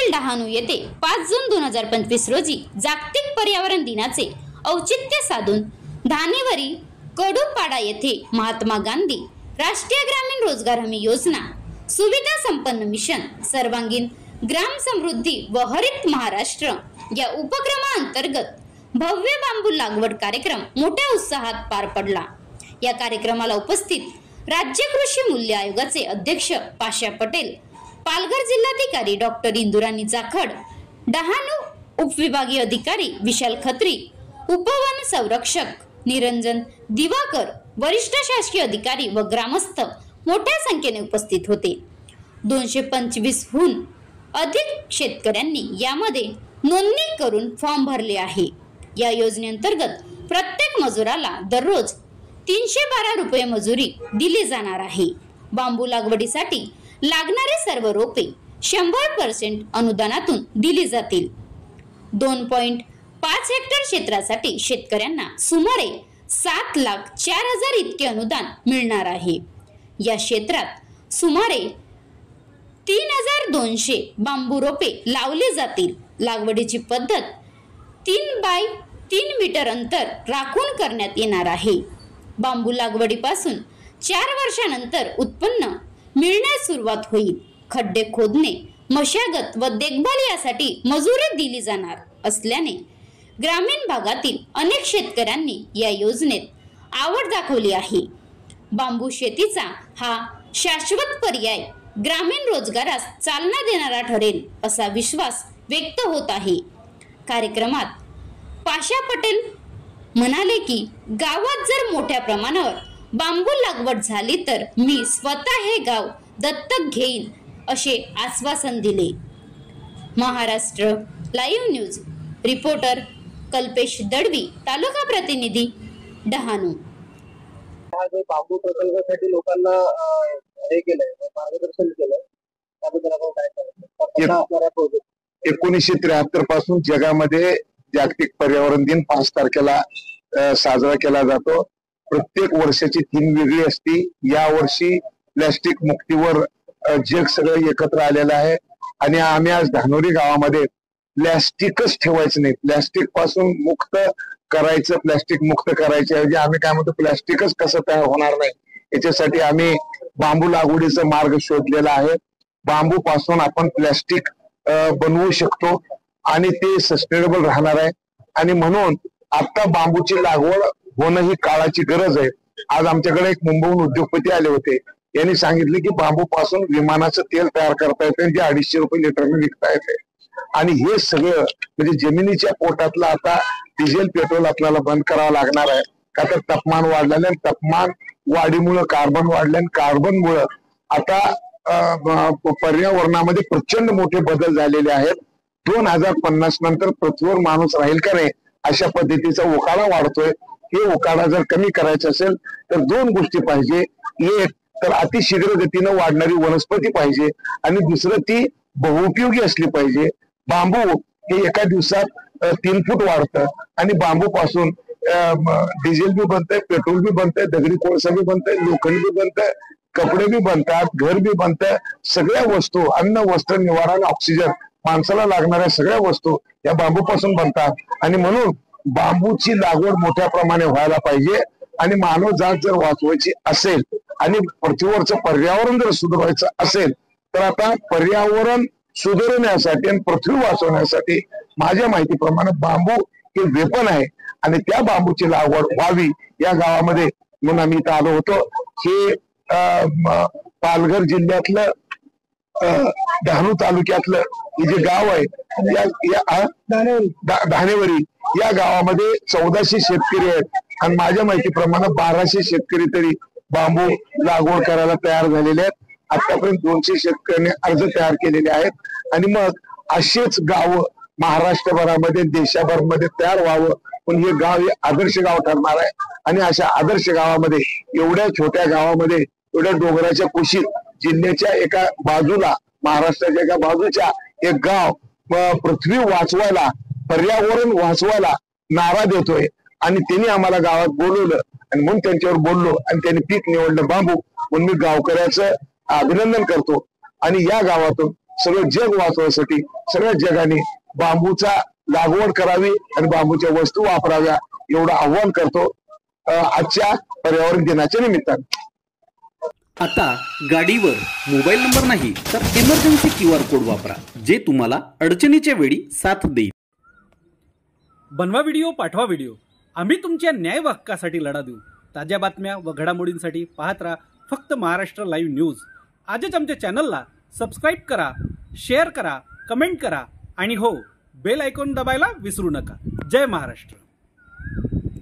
तालुक्यातील डहाणू येथे 5 जून 2025 रोजी जागतिक पर्यावरण दिनाचे औचित्य साधून धानेवरी कडूपाडा येथे महात्मा गांधी राष्ट्रीय ग्रामीण रोजगार हमी योजना सुविधा संपन्न मिशन सर्वांगीण ग्राम समृद्धी व हरित महाराष्ट्र या उपक्रमाअंतर्गत भव्य बांबू लागवड कार्यक्रम मोठ्या उत्साहात पार पडला। या कार्यक्रमाला उपस्थित राज्य कृषी मूल्य आयोगाचे अध्यक्ष पाशा पटेल, पालघर जिल्हाधिकारी डॉक्टर इंदुराणी जाखड, डहाणू उपविभागीय अधिकारी विशाल खत्री, उपवन संरक्षक निरंजन दिवाकर, वरिष्ठ शासकीय अधिकारी व ग्रामस्थ मोठ्या संख्येने उपस्थित होते। 225हून अधिक शेतकऱ्यांनी यामध्ये नोंदणी करून फॉर्म भरले आहे। या योजनेअंतर्गत प्रत्येक मजुराला दररोज 312 रुपये मजुरी दिली जाणार आहे। बांबू लागवडीसाठी लागणारे सर्व रोपे 100% अनुदानातून दिली जातील। 2.5 हेक्टर क्षेत्रासाठी शेतकऱ्यांना सुमारे 7,04,000 इतके अनुदान मिळणार आहे। या क्षेत्रात सुमारे 3,200 बांबू रोपे लावली जातील। लागवडीची पद्धत 3 बाय 3 मीटर अंतर राखून करण्यात येणार आहे। बांबू लागवडीपासून 4 वर्षानंतर उत्पन्न मिळण्यास सुरुवात होईल। खड्डे खोदणे, मशागत व देखभाल यासाठी मजुरी दिली जाणार असल्याने ग्रामीण भागातील अनेक शेतकऱ्यांनी या योजनेत आवड दाखवली आहे। बांबू शेतीचा हा शाश्वत पर्याय ग्रामीण रोजगारास चालना देणारा ठरेल असा विश्वास व्यक्त होत आहे। कार्यक्रमात पाशा पटेल म्हणाले की गावात जर मोठ्या प्रमाणावर बांबू लागवड झाली तर मी स्वतः हे गाव दत्तक घेईन असे आश्वासन दिले। Maharashtra live news reporter Kalpesh Dadvi, taluka प्रतिनिधी डहाणू। बांबू प्रकल्पासाठी लोकांना हे केलंय, मार्गदर्शन केलंय, त्याबद्दल आपण काय सांगतो? 1973 पासून जगामध्ये जागतिक पर्यावरण दिन 5 तारखेला साजरा केला जातो। प्रत्येक वर्षाची थीम वेगळी असते। या वर्षी प्लॅस्टिक मुक्तीवर जग सगळं एकत्र आलेलं आहे आणि आम्ही आज धानोरी गावामध्ये प्लॅस्टिकच ठेवायचं नाही, प्लॅस्टिक पासून मुक्त करायचं, प्लॅस्टिक मुक्त करायच्या ऐवजी आम्ही काय म्हणतो प्लॅस्टिकच कसं तयार होणार नाही याच्यासाठी आम्ही बांबू लागवडीचा मार्ग शोधलेला आहे। बांबू पासून आपण प्लॅस्टिक बनवू शकतो आणि ते सस्टेनेबल राहणार आहे आणि म्हणून आता बांबूची लागवड होणं ही काळाची गरज आहे। आज आमच्याकडे एक मुंबईहून उद्योगपती आले होते, यांनी सांगितले की बांबू पासून विमानाचं तेल तयार करता येते जे 250 रुपये लिटरने विकता येते आणि हे सगळं म्हणजे जमिनीच्या पोटातलं आता डिझेल पेट्रोल आपल्याला बंद करावं लागणार आहे का तर तापमान वाढल्याने, तापमान वाढीमुळे कार्बन वाढल्याने, कार्बनमुळे आता पर्यावरणामध्ये प्रचंड मोठे बदल झालेले आहेत। 2050 नंतर पृथ्वीवर माणूस राहील का नाही अशा पद्धतीचा उकाडा वाढतोय। हे उकाडा जर कमी करायचा असेल तर 2 गोष्टी पाहिजे, एक तर अतिशीघ्र गतीनं वाढणारी वनस्पती पाहिजे आणि दुसरं ती बहुउपयोगी असली पाहिजे। बांबू हे एका दिवसात 3 फूट वाढतं आणि बांबू पासून डिझेल बी बनतंय, पेट्रोल बी बनतंय, दगडी कोळसा बी बनतंय, लोखंड बी बनतंय, कपडे बी बनतात, घर बी बनतंय, सगळ्या वस्तू अन्न, वस्त्र, निवारा आणि ऑक्सिजन माणसाला लागणाऱ्या सगळ्या वस्तू या बांबूपासून बनतात आणि म्हणून बांबूची लागवड मोठ्या प्रमाणे व्हायला पाहिजे आणि मानव जात जर वाचवायची असेल आणि पृथ्वीवरचं पर्यावरण जर सुधारायचं असेल तर आता पर्यावरण सुधारण्यासाठी आणि पृथ्वी वाचवण्यासाठी माझ्या माहितीप्रमाणे बांबू हे वेपन आहे आणि त्या बांबूची लागवड व्हावी या गावामध्ये म्हणून आम्ही इथं आलो होतो। हे पालघर जिल्ह्यातलं डहाणू तालुक्यातलं हे जे गाव आहे धानेवरी या गावामध्ये 1400 शेतकरी आहेत आणि माझ्या माहितीप्रमाणे 1200 शेतकरी तरी बांबू लागवड करायला तयार झालेले आहेत। आतापर्यंत 200 शेतकऱ्यांनी अर्ज तयार केलेले आहेत आणि मग असेच गाव महाराष्ट्रभरामध्ये देशाभरामध्ये तयार व्हावं पण हे गाव हे आदर्श गाव ठरणार आहे आणि अशा आदर्श गावामध्ये एवढ्या छोट्या गावामध्ये एवढ्या डोंगराच्या कुशीत जिल्ह्याच्या एका बाजूला महाराष्ट्राच्या एका बाजूच्या एक गाव पृथ्वी वाचवायला, पर्यावरण वाचवायला नारा देतोय आणि त्यांनी आम्हाला गावात बोलवलं आणि म्हणून त्यांच्यावर बोललो आणि त्यांनी पीक निवडलं बांबू म्हणून मी गावकऱ्याचं अभिनंदन करतो आणि या गावातून सगळं जग वाचवण्यासाठी सगळ्या जगाने बांबूचा लागवड करावी आणि बांबूच्या वस्तू वापराव्या एवढं आव्हान करतो आजच्या पर्यावरण दिनाच्या निमित्ताने. आता गाडीवर मोबाईल नंबर नाही तर इमर्जन्सी QR कोड वापरा, जे तुम्हाला अडचणीच्या वेळी साथ देईल. बनवा व्हिडिओ, पाठवा व्हिडिओ, आम्ही तुमच्या न्याय हक्कासाठी लढा देऊ. ताज्या बातम्या व घडामोडींसाठी पाहत राहा फक्त महाराष्ट्र लाईव्ह न्यूज. आजच आमच्या चॅनलला सबस्क्राईब करा, शेअर करा, कमेंट करा आणि हो, बेल आयकॉन दबायला विसरू नका. जय महाराष्ट्र.